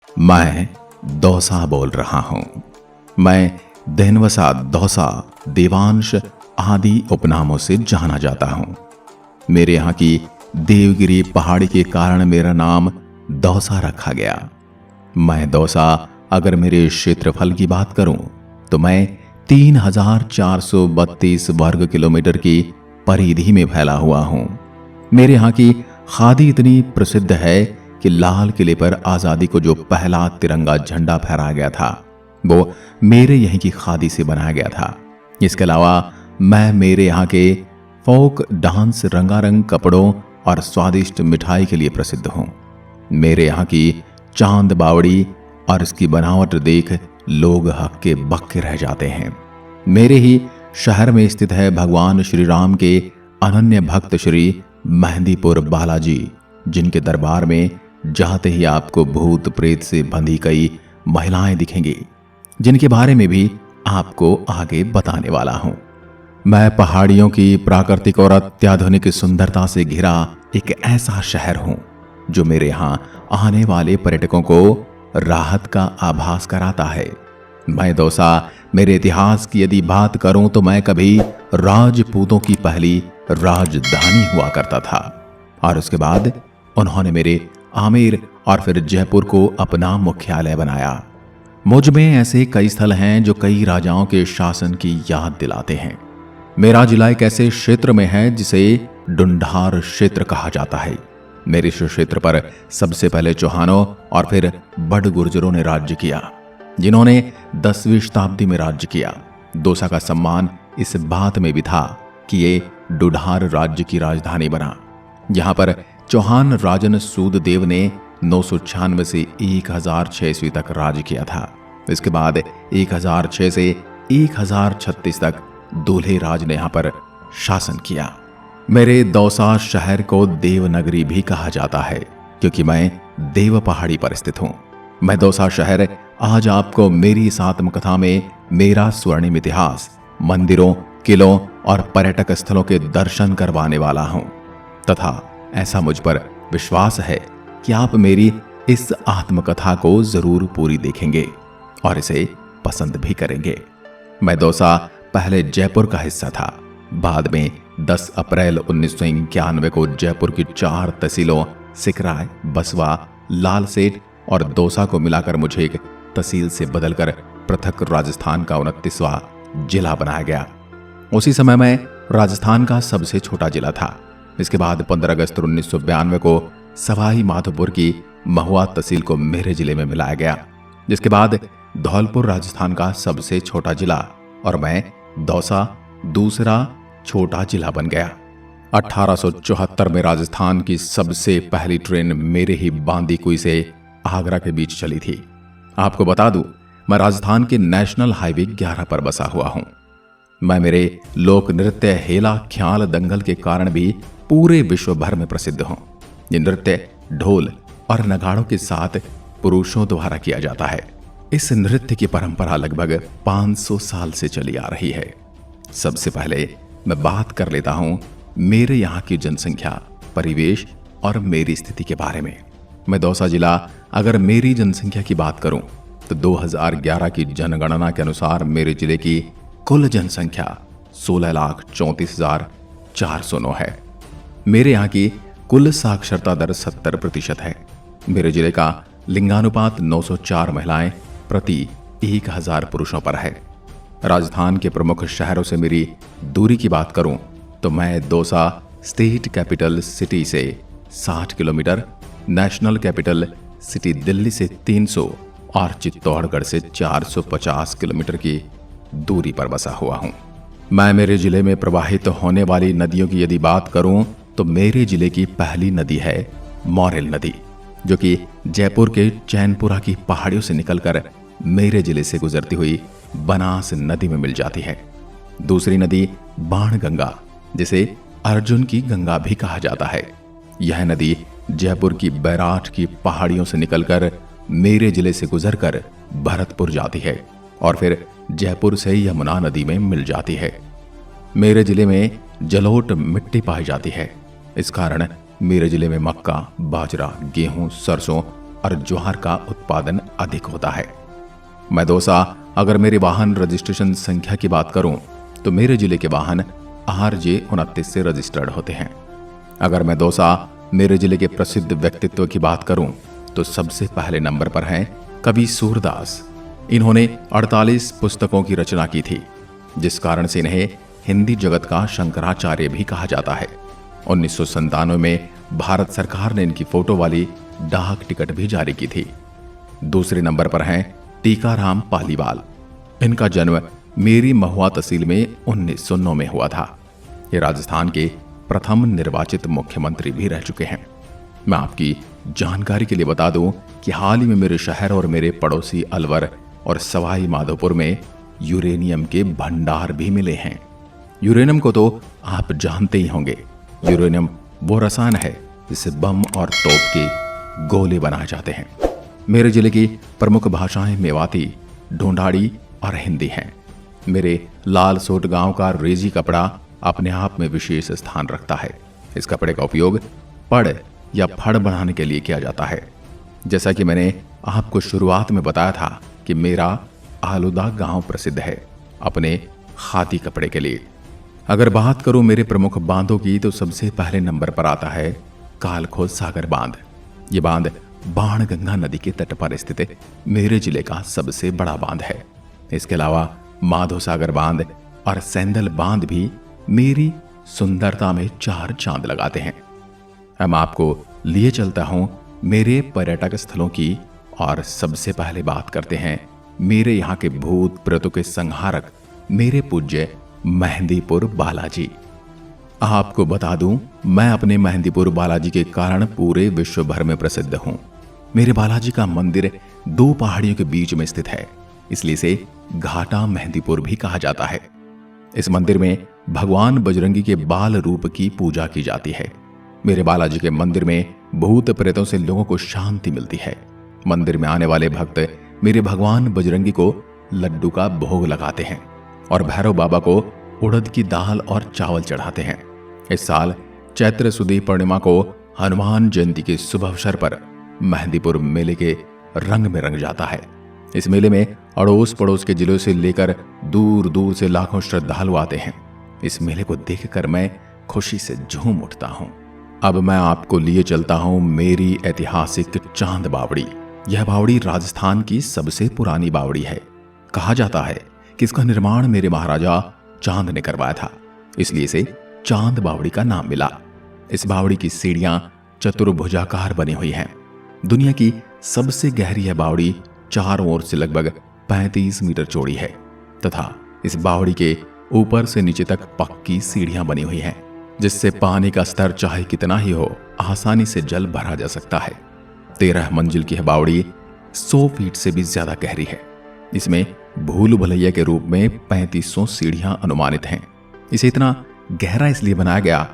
मैं दौसा बोल रहा हूं। मैं देनवसा, दौसा, देवांश आदि उपनामों से जाना जाता हूं। मेरे यहाँ की देवगिरी पहाड़ी के कारण मेरा नाम दौसा रखा गया। मैं दौसा अगर मेरे क्षेत्रफल की बात करूं तो मैं 3432 वर्ग किलोमीटर की परिधि में फैला हुआ हूं। मेरे यहाँ की खादी इतनी प्रसिद्ध है कि लाल किले पर आजादी को जो पहला तिरंगा झंडा फहराया गया था वो मेरे यहीं की खादी से बनाया गया था। इसके अलावा मैं मेरे यहाँ के फोक डांस, रंगारंग कपड़ों और स्वादिष्ट मिठाई के लिए प्रसिद्ध हूं। मेरे यहाँ की चांद बावड़ी और इसकी बनावट देख लोग हक्के बक्के रह जाते हैं। मेरे ही शहर में स्थित है भगवान श्री राम के अनन्य भक्त श्री मेहंदीपुर बालाजी, जिनके दरबार में जाते ही आपको भूत प्रेत से बंधी कई महिलाएं दिखेंगी, जिनके बारे में भी आपको आगे बताने वाला हूं। मैं पहाड़ियों की प्राकृतिक और अत्याधुनिक सुंदरता से घिरा एक ऐसा शहर हूं जो मेरे यहां आने वाले पर्यटकों को राहत का आभास कराता है। मैं दौसा मेरे इतिहास की यदि बात करूं तो मैं कभी राजपूतों की पहली राजधानी हुआ करता था और उसके बाद उन्होंने मेरे आमेर और फिर जयपुर को अपना मुख्यालय बनाया। मुझ में ऐसे कई स्थल हैं जो कई राजाओं के शासन की याद दिलाते हैं। मेरा जिला एक ऐसे क्षेत्र में है जिसे डुंढार क्षेत्र कहा जाता है। मेरे इस क्षेत्र पर सबसे पहले चौहानों और फिर बड़ गुर्जरों ने राज्य किया, जिन्होंने 10वीं शताब्दी में राज्य किया। दौसा का सम्मान इस बात में भी था कि ये डुंढार राज्य की राजधानी बना। यहां पर चौहान राजन सूददेव ने 996 से 1006 ईस्वी तक राज किया था। इसके बाद 1006 से 1036 तक दूल्हे राज ने यहां पर शासन किया। मेरे दौसा शहर को देवनगरी भी कहा जाता है क्योंकि मैं देव पहाड़ी पर स्थित हूं। मैं दौसा शहर आज आपको मेरी इस आत्मकथा में मेरा स्वर्णिम इतिहास, मंदिरों, किलों और पर्यटक स्थलों के दर्शन करवाने वाला हूं तथा ऐसा मुझ पर विश्वास है कि आप मेरी इस आत्मकथा को जरूर पूरी देखेंगे और इसे पसंद भी करेंगे। मैं दौसा पहले जयपुर का हिस्सा था। बाद में 10 अप्रैल 1991 को जयपुर की 4 तहसीलों सिकराय, बसवा, लालसेठ और दौसा को मिलाकर मुझे एक तहसील से बदलकर पृथक राजस्थान का 29वां जिला बनाया गया। उसी समय में राजस्थान का सबसे छोटा जिला था। इसके बाद 15 अगस्त 1992 को सवाई माधोपुर की महुआ तहसील को मेरे जिले में मिलाया गया, जिसके बाद धौलपुर राजस्थान का सबसे छोटा जिला और मैं दौसा दूसरा छोटा जिला बन गया। 1874 में राजस्थान की सबसे पहली ट्रेन मेरे ही बांदीकुई से आगरा के बीच चली थी। आपको बता दूं, मैं राजस्थान के नेशनल हाईवे 11 पर बसा हुआ हूं। मैं मेरे लोक नृत्य हेला ख्याल दंगल के कारण भी पूरे विश्व भर में प्रसिद्ध हूं। ये नृत्य ढोल और नगाड़ों के साथ पुरुषों द्वारा किया जाता है। इस नृत्य की परंपरा लगभग 500 साल से चली आ रही है। सबसे पहले मैं बात कर लेता हूं मेरे यहाँ की जनसंख्या, परिवेश और मेरी स्थिति के बारे में। मैं दौसा जिला अगर मेरी जनसंख्या की बात करूं तो 2011 की जनगणना के अनुसार मेरे जिले की कुल जनसंख्या 16,34,409 है। मेरे यहाँ की कुल साक्षरता दर 70% है। मेरे जिले का लिंगानुपात 904 महिलाएं प्रति 1000 पुरुषों पर है। राजस्थान के प्रमुख शहरों से मेरी दूरी की बात करूं तो मैं दौसा स्टेट कैपिटल सिटी से 60 kilometre, national capital city Delhi से 300 और चित्तौड़गढ़ से 450 किलोमीटर की दूरी पर बसा हुआ हूं। मैं मेरे जिले में प्रवाहित होने वाली नदियों की यदि बात करूं तो मेरे जिले की पहली नदी है मोरेल नदी, जो कि जयपुर के चैनपुरा की पहाड़ियों से निकलकर मेरे जिले से गुजरती हुई बनास नदी में मिल जाती है। दूसरी नदी बाणगंगा, जिसे अर्जुन की गंगा भी कहा जाता है। यह नदी जयपुर की बैराठ की पहाड़ियों से निकलकर मेरे जिले से गुजरकर भरतपुर जाती है और फिर जयपुर से यमुना नदी में मिल जाती है। मेरे जिले में जलोट मिट्टी पाई जाती है। इस कारण मेरे जिले में मक्का, बाजरा, गेहूं, सरसों और ज्वार का उत्पादन अधिक होता है। मैं दौसा अगर मेरे वाहन रजिस्ट्रेशन संख्या की बात करूं तो मेरे जिले के वाहन RJ29 से रजिस्टर्ड होते हैं। अगर मैं दौसा मेरे जिले के प्रसिद्ध व्यक्तित्व की बात करूं तो सबसे पहले नंबर पर हैं कवि सूरदास। इन्होंने 48 पुस्तकों की रचना की थी, जिस कारण से इन्हें हिंदी जगत का शंकराचार्य भी कहा जाता है। 1997 में भारत सरकार ने इनकी फोटो वाली डाक टिकट भी जारी की थी। दूसरे नंबर पर हैं टीकाराम पालीवाल। इनका जन्म मेरी महुआ तहसील में 1909 में हुआ था। ये राजस्थान के प्रथम निर्वाचित मुख्यमंत्री भी रह चुके हैं। मैं आपकी जानकारी के लिए बता दूं कि हाल ही में मेरे शहर और मेरे पड़ोसी अलवर और सवाई माधोपुर में यूरेनियम के भंडार भी मिले हैं। यूरेनियम को तो आप जानते ही होंगे। यूरेनियम वो रसायन है जिससे बम और तोप के गोले बनाए जाते हैं। मेरे जिले की प्रमुख भाषाएं मेवाती, ढूंढाड़ी और हिंदी हैं। मेरे लालसोट गांव का रेजी कपड़ा अपने आप में विशेष स्थान रखता है। इस कपड़े का उपयोग पड़ या फड़ बनाने के लिए किया जाता है। जैसा कि मैंने आपको शुरुआत में बताया था कि मेरा आलूदा गांव प्रसिद्ध है अपने खादी कपड़े के लिए। अगर बात करूं मेरे प्रमुख बांधों की तो सबसे पहले नंबर पर आता है कालखोल सागर बांध। ये बांध बाणगंगा नदी के तट पर स्थित मेरे जिले का सबसे बड़ा बांध है। इसके अलावा माधो सागर बांध और सेंदल बांध भी मेरी सुंदरता में 4 चांद लगाते हैं। हम आपको लिए चलता हूं मेरे पर्यटक स्थलों की और सबसे पहले बात करते हैं मेरे यहाँ के भूत प्रेतों के संहारक मेरे पूज्य मेहंदीपुर बालाजी। आपको बता दूं मैं अपने मेहंदीपुर बालाजी के कारण पूरे विश्व भर में प्रसिद्ध हूं। मेरे बालाजी का मंदिर 2 पहाड़ियों के बीच में स्थित है, इसलिए इसे घाटा मेहंदीपुर भी कहा जाता है। इस मंदिर में भगवान बजरंगी के बाल रूप की पूजा की जाती है। मेरे बालाजी के मंदिर में भूत प्रेतों से लोगों को शांति मिलती है। मंदिर में आने वाले भक्त मेरे भगवान बजरंगी को लड्डू का भोग लगाते हैं और भैरव बाबा को उड़द की दाल और चावल चढ़ाते हैं। इस साल चैत्र सुदी पूर्णिमा को हनुमान जयंती के शुभ अवसर पर मेहंदीपुर मेले के रंग में रंग जाता है। इस मेले में अड़ोस पड़ोस के जिलों से लेकर दूर दूर से लाखों श्रद्धालु आते हैं। इस मेले को देखकर मैं खुशी से झूम उठता हूं। अब मैं आपको लिए चलता हूं मेरी ऐतिहासिक चांद बावड़ी। यह बावड़ी राजस्थान की सबसे पुरानी बावड़ी है। कहा जाता है कि इसका निर्माण मेरे महाराजा चांद ने करवाया था, इसलिए इसे चांद बावड़ी का नाम मिला। इस बावड़ी की सीढ़ियां चतुर्भुजाकार बनी हुई हैं। दुनिया की सबसे गहरी यह बावड़ी चारों ओर से लगभग 35 मीटर चौड़ी है तथा इस बावड़ी के ऊपर से नीचे तक पक्की सीढ़ियां बनी हुई हैं, जिससे पानी का स्तर चाहे कितना ही हो आसानी से जल भरा जा सकता है। 13 मंजिल की यह बावड़ी 100 फीट से भी ज्यादा गहरी है। इसमें भूल भुलैया के रूप में 3500 सीढ़ियां अनुमानित हैं। इसे इतना गहरा इसलिए बनाया गया,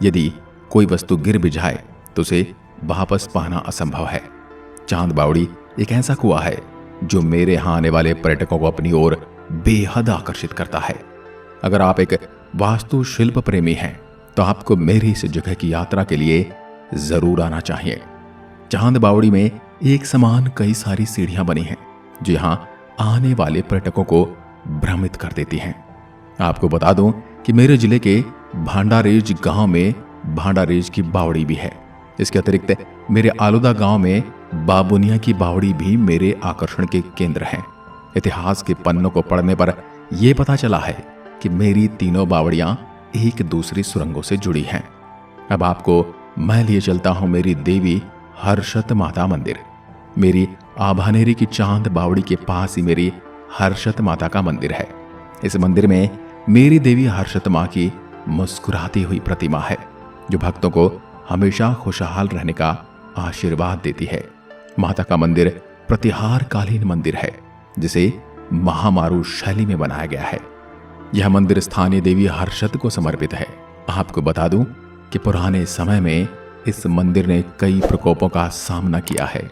यदि कोई वस्तु गिर भी जाए तो उसे वापस पाना असंभव है। चांद बावड़ी एक ऐसा कुआं है जो मेरे यहां आने वाले पर्यटकों को अपनी ओर बेहद आकर्षित करता है। अगर आप एक वास्तुशिल्प प्रेमी हैं तो आपको मेरी इस जगह की यात्रा के लिए जरूर आना चाहिए। चांद बावड़ी में एक समान कई सारी सीढ़ियां बनी हैं जो यहां आने वाले पर्यटकों को भ्रमित कर देती हैं। आपको बता दूं कि मेरे जिले के भांडारेज गांव में भांडारेज की बावड़ी भी है। इसके अतिरिक्त मेरे आलूदा गांव में बाबुनिया की बावड़ी भी मेरे आकर्षण के केंद्र हैं। इतिहास के पन्नों को पढ़ने पर यह पता चला है कि मेरी तीनों बावड़ियां एक दूसरी सुरंगों से जुड़ी हैं। अब आपको मैं लिए चलता हूं मेरी देवी हर्षत माता मंदिर। मेरी आभानेरी की चांद बावड़ी के पास ही मेरी हर्षत माता का मंदिर है। इस मंदिर में मेरी देवी हर्षत मां की मुस्कुराती हुई प्रतिमा है जो भक्तों को हमेशा खुशहाल रहने का आशीर्वाद देती है। माता का मंदिर प्रतिहार कालीन मंदिर है जिसे महामारू शैली में बनाया गया है। यह मंदिर स्थानीय देवी हर्षत को समर्पित है। आपको बता दूं कि पुराने समय में इस मंदिर ने कई प्रकोपों का सामना किया है।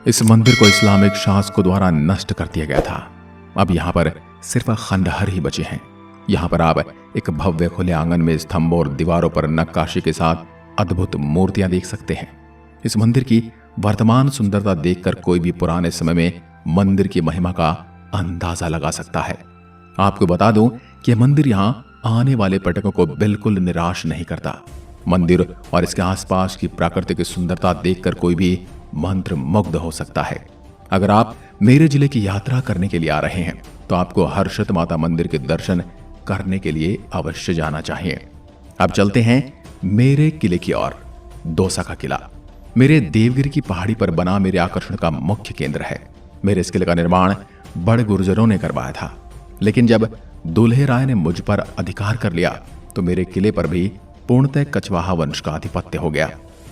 इस मंदिर को इस्लामिक शासकों द्वारा नष्ट कर दिया गया था। अब यहाँ पर सिर्फ खंडहर ही बचे हैं। यहाँ पर आप एक भव्य खुले आंगन में स्तंभों और दीवारों पर नक्काशी के साथ अद्भुत मूर्तियां देख सकते हैं। इस मंदिर की वर्तमान सुंदरता देखकर कोई भी पुराने समय में मंदिर की महिमा का अंदाजा लगा सकता है। आपको बता दूं कि मंदिर यहाँ आने वाले पर्यटकों को बिल्कुल निराश नहीं करता। मंदिर और इसके आसपास की प्राकृतिक सुंदरता देखकर कोई भी मंत्र मुग्ध हो सकता है। अगर आप मेरे जिले की यात्रा करने के लिए आ रहे हैं तो आपको हर्षित माता मंदिर के दर्शन करने के लिए अवश्य जाना चाहिए। अब चलते हैं मेरे किले की ओर। दौसा का किला मेरे देवगिरी की पहाड़ी पर बना मेरे आकर्षण का मुख्य केंद्र है। मेरे इस किले का निर्माण बड़ गुर्जरों ने करवाया था, लेकिन जब दुल्हे राय ने मुझ पर अधिकार कर लिया तो मेरे किले पर भी पूर्णतः कछवाहा वंश का आधिपत्य हो गया।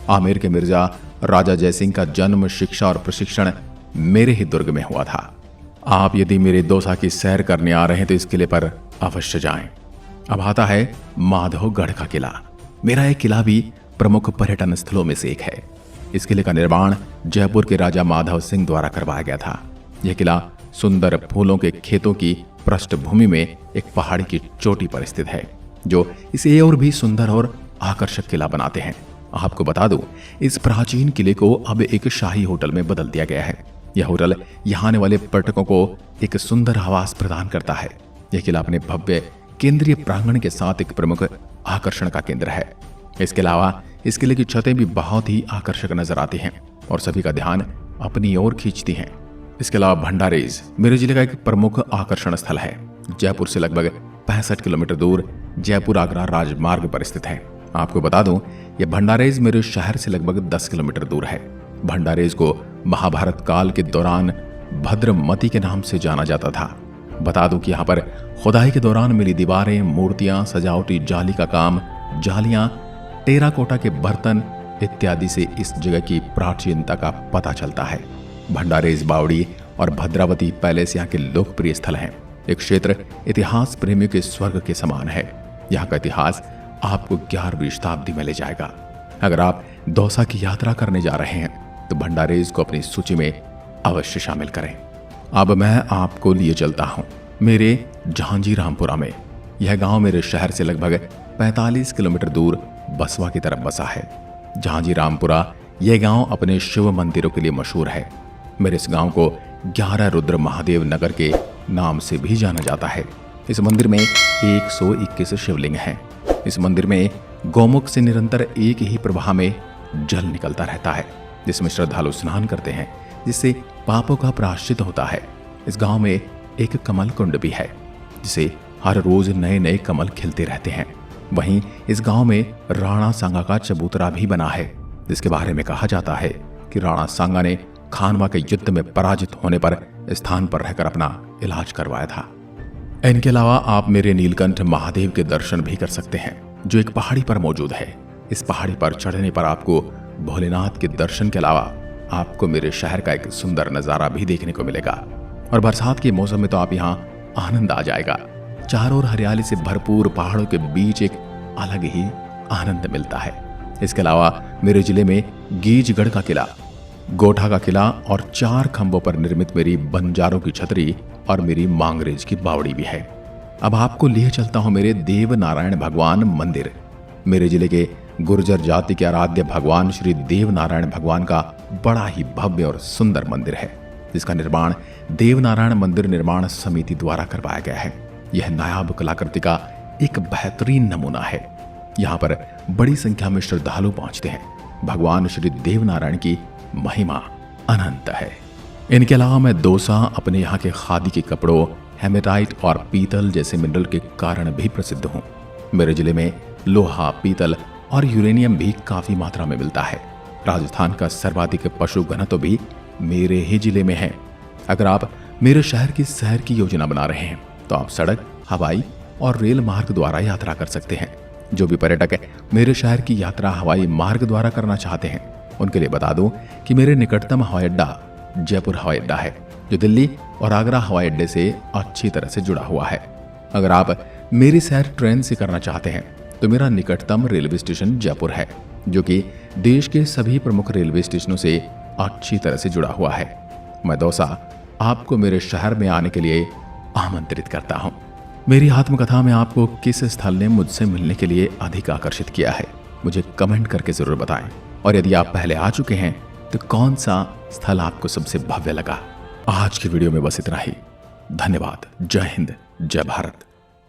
आमेर के मिर्जा राजा जयसिंह का जन्म, शिक्षा और प्रशिक्षण मेरे ही दुर्ग में हुआ था। आप यदि मेरे दौसा की सैर करने आ रहे हैं तो इस किले पर अवश्य जाएं। अब आता है माधवगढ़ का किला। मेरा यह किला भी प्रमुख पर्यटन स्थलों में से एक है। इस किले का निर्माण जयपुर के राजा माधव सिंह द्वारा करवाया गया था। यह किला सुंदर फूलों के खेतों की पृष्ठभूमि में एक पहाड़ी की चोटी पर स्थित है, जो इसे और भी सुंदर और आकर्षक किला बनाते हैं। आपको बता दूं, इस प्राचीन किले को अब एक शाही होटल में बदल दिया गया है। यह होटल यहाँ आने वाले पर्यटकों को एक सुंदर आवास प्रदान करता है। यह किला अपने भव्य केंद्रीय प्रांगण के साथ एक प्रमुख आकर्षण का केंद्र है। इसके अलावा इस किले की छतें भी बहुत ही आकर्षक नजर आती हैं और सभी का ध्यान अपनी ओर खींचती हैं। इसके अलावा भंडारेज मेरे जिले का एक प्रमुख आकर्षण स्थल है। जयपुर से लगभग 65 किलोमीटर दूर जयपुर आगरा राजमार्ग पर स्थित है। आपको बता दूं, यह भंडारेज मेरे शहर से लगभग 10 किलोमीटर दूर है। भंडारेज को महाभारत काल के दौरान भद्रमती के नाम से जाना जाता था। बता दूं कि यहाँ पर खुदाई के दौरान मिली दीवारें, मूर्तियां, सजावटी जाली का काम, जालियां, टेराकोटा के बर्तन इत्यादि से इस जगह की प्राचीनता का पता चलता है। भंडारेज बावड़ी और भद्रावती पैलेस यहाँ के लोकप्रिय स्थल हैं। एक क्षेत्र इतिहास प्रेमियों के स्वर्ग के समान है। यहाँ का इतिहास आपको 11वीं शताब्दी में ले जाएगा। अगर आप दौसा की यात्रा करने जा रहे हैं तो भंडारेज को अपनी सूची में अवश्य शामिल करें। अब मैं आपको लिए चलता हूँ मेरे झांझीरामपुरा में। यह गांव मेरे शहर से लगभग 45 किलोमीटर दूर बसवा की तरफ बसा है। झांझीरामपुरा यह गांव अपने शिव मंदिरों के लिए मशहूर है। मेरे इस गांव को 11 रुद्र महादेव नगर के नाम से भी जाना जाता है। इस मंदिर में 121 शिवलिंग हैं। इस मंदिर में गौमुख से निरंतर एक ही प्रवाह में जल निकलता रहता है, जिसमें श्रद्धालु स्नान करते हैं, जिससे पापों का प्रायश्चित होता है। इस गांव में एक कमल कुंड भी है, जिसे हर रोज नए नए कमल खिलते रहते हैं। वहीं इस गांव में राणा सांगा का चबूतरा भी बना है, जिसके बारे में कहा जाता है कि राणा सांगा ने खानवा के युद्ध में पराजित होने पर स्थान पर रहकर अपना इलाज करवाया था। इनके अलावा आप मेरे नीलकंठ महादेव के दर्शन भी कर सकते हैं, जो एक पहाड़ी पर मौजूद है। इस पहाड़ी पर चढ़ने पर आपको भोलेनाथ के दर्शन के अलावा आपको मेरे शहर का एक सुंदर नजारा भी देखने को मिलेगा। और बरसात के मौसम में तो आप यहाँ आनंद आ जाएगा। चारों ओर हरियाली से भरपूर पहाड़ों के बीच एक अलग ही आनंद मिलता है। इसके अलावा मेरे जिले में गीजगढ़ का किला, गोठा का किला और 4 खंभों पर निर्मित मेरी बंजारों की छतरी और मेरी मांगरेज की बावड़ी भी है। अब आपको लिए चलता हूं मेरे देव नारायण भगवान मंदिर। मेरे जिले के गुर्जर जाति के आराध्य भगवान श्री देव नारायण भगवान का बड़ा ही भव्य और सुंदर मंदिर है, जिसका निर्माण देव नारायण मंदिर निर्माण समिति द्वारा करवाया गया है। यह नायाब कलाकृति का एक बेहतरीन नमूना है। यहाँ पर बड़ी संख्या में श्रद्धालु पहुंचते हैं। भगवान श्री देव नारायण की महिमा अनंत है। इनके अलावा मैं दौसा अपने यहाँ के खादी के कपड़ों, हेमेटाइट और पीतल जैसे मिनरल के कारण भी प्रसिद्ध हूँ। मेरे जिले में लोहा, पीतल और यूरेनियम भी काफी मात्रा में मिलता है। राजस्थान का सर्वाधिक पशु घनत्व भी मेरे ही जिले में है। अगर आप मेरे शहर की सैर की योजना बना रहे हैं तो आप सड़क, हवाई और रेल मार्ग द्वारा यात्रा कर सकते हैं। जो भी पर्यटक मेरे शहर की यात्रा हवाई मार्ग द्वारा करना चाहते हैं, उनके लिए बता दूं कि मेरे निकटतम हवाई अड्डा जयपुर हवाई अड्डा है, जो दिल्ली और आगरा हवाई अड्डे से अच्छी तरह से जुड़ा हुआ है। अगर आप मेरी सैर ट्रेन से करना चाहते हैं तो मेरा निकटतम रेलवे स्टेशन जयपुर है, जो कि देश के सभी प्रमुख रेलवे स्टेशनों से अच्छी तरह से जुड़ा हुआ है। मैं दौसा आपको मेरे शहर में आने के लिए आमंत्रित करता हूँ। मेरी आत्मकथा में आपको किस स्थल ने मुझसे मिलने के लिए अधिक आकर्षित किया है, मुझे कमेंट करके जरूर बताएं। और यदि आप पहले आ चुके हैं तो कौन सा स्थल आपको सबसे भव्य लगा? आज की वीडियो में बस इतना ही। धन्यवाद। जय हिंद, जय भारत।